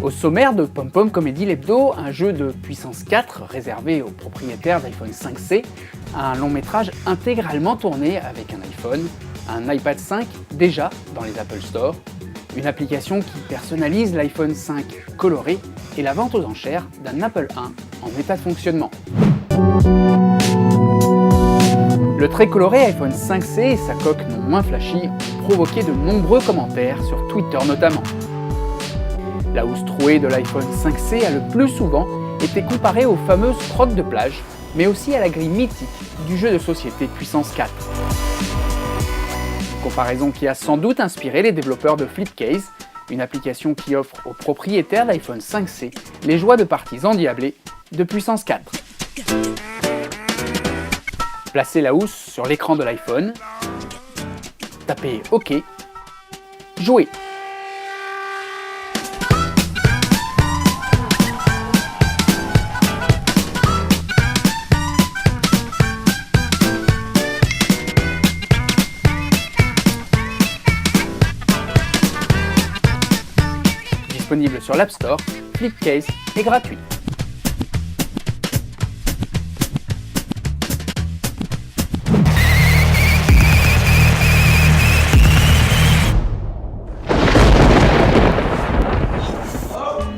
Au sommaire de Pom Pom Comedy l'hebdo, un jeu de puissance 4 réservé aux propriétaires d'iPhone 5C, un long métrage intégralement tourné avec un iPhone, un iPad 5 déjà dans les Apple Store, une application qui personnalise l'iPhone 5 coloré et la vente aux enchères d'un Apple 1 en état de fonctionnement. Le très coloré iPhone 5C et sa coque non moins flashy ont provoqué de nombreux commentaires sur Twitter notamment. La housse trouée de l'iPhone 5C a le plus souvent été comparée aux fameuses crottes de plage, mais aussi à la grille mythique du jeu de société Puissance 4. Une comparaison qui a sans doute inspiré les développeurs de Flipcase, une application qui offre aux propriétaires d'iPhone 5C les joies de parties endiablées de Puissance 4. Placez la housse sur l'écran de l'iPhone, tapez OK, jouez. Disponible sur l'App Store, Flipcase est gratuit.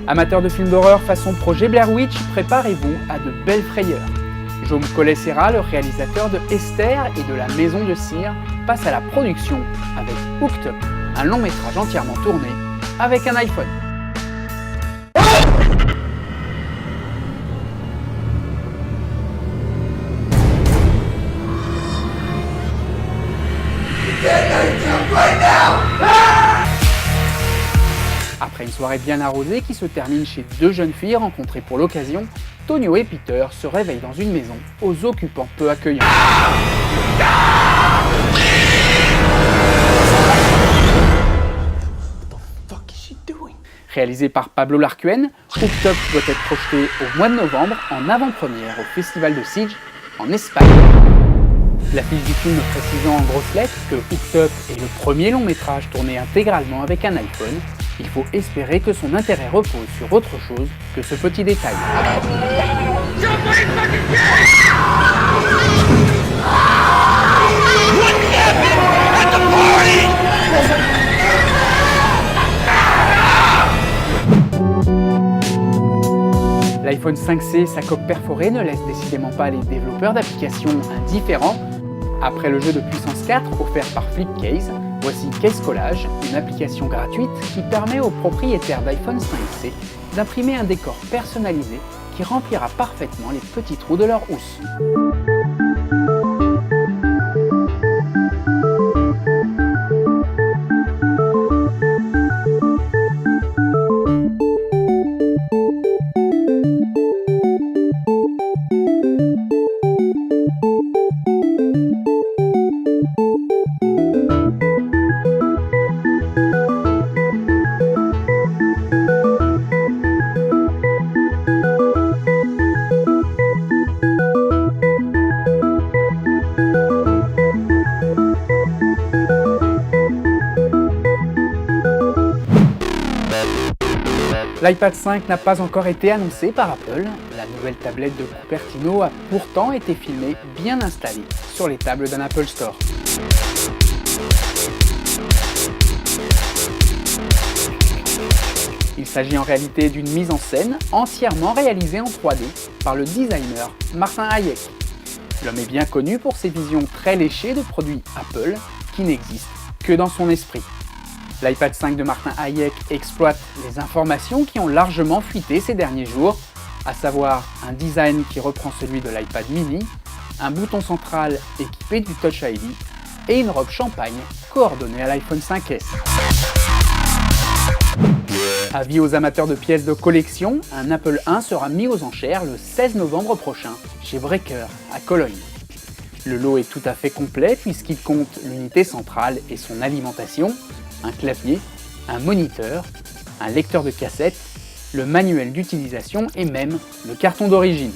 Amateurs de films d'horreur façon projet Blair Witch, préparez-vous à de belles frayeurs. Jaume Collet-Serra, le réalisateur de Esther et de La Maison de Cire, passe à la production avec Hooked Up, un long métrage entièrement tourné avec un iPhone. Après une soirée bien arrosée qui se termine chez deux jeunes filles rencontrées pour l'occasion, Tonio et Peter se réveillent dans une maison aux occupants peu accueillants. Réalisé par Pablo Larcuen, Hooked Up doit être projeté au mois de novembre en avant-première au Festival de Sitges en Espagne. L'affiche du film précisant en grosses lettres que Hooked Up est le premier long métrage tourné intégralement avec un iPhone, il faut espérer que son intérêt repose sur autre chose que ce petit détail. L'iPhone 5C, sa coque perforée, ne laisse décidément pas les développeurs d'applications indifférents. Après le jeu de puissance 4 offert par Flipcase, voici Case Collage, une application gratuite qui permet aux propriétaires d'iPhone 5C d'imprimer un décor personnalisé qui remplira parfaitement les petits trous de leur housse. L'iPad 5 n'a pas encore été annoncé par Apple. La nouvelle tablette de Cupertino a pourtant été filmée bien installée sur les tables d'un Apple Store. Il s'agit en réalité d'une mise en scène entièrement réalisée en 3D par le designer Martin Hayek. L'homme est bien connu pour ses visions très léchées de produits Apple qui n'existent que dans son esprit. L'iPad 5 de Martin Hayek exploite les informations qui ont largement fuité ces derniers jours, à savoir un design qui reprend celui de l'iPad mini, un bouton central équipé du Touch ID et une robe champagne coordonnée à l'iPhone 5S. Avis aux amateurs de pièces de collection, un Apple 1 sera mis aux enchères le 16 novembre prochain chez Breaker à Cologne. Le lot est tout à fait complet puisqu'il compte l'unité centrale et son alimentation, un clavier, un moniteur, un lecteur de cassette, le manuel d'utilisation et même le carton d'origine.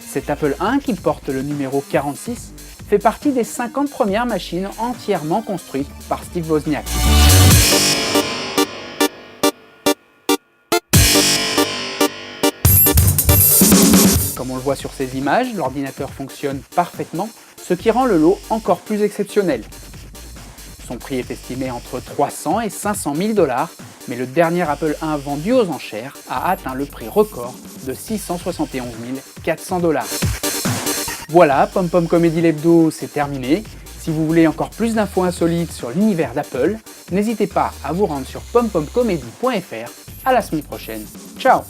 Cet Apple 1, qui porte le numéro 46, fait partie des 50 premières machines entièrement construites par Steve Wozniak. Comme on le voit sur ces images, l'ordinateur fonctionne parfaitement, ce qui rend le lot encore plus exceptionnel. Son prix est estimé entre 300 et 500 000 $, mais le dernier Apple I vendu aux enchères a atteint le prix record de 671 400 $. Voilà, PomPom Comedy l'hebdo, c'est terminé. Si vous voulez encore plus d'infos insolites sur l'univers d'Apple, n'hésitez pas à vous rendre sur pompommecomedy.fr. À la semaine prochaine. Ciao!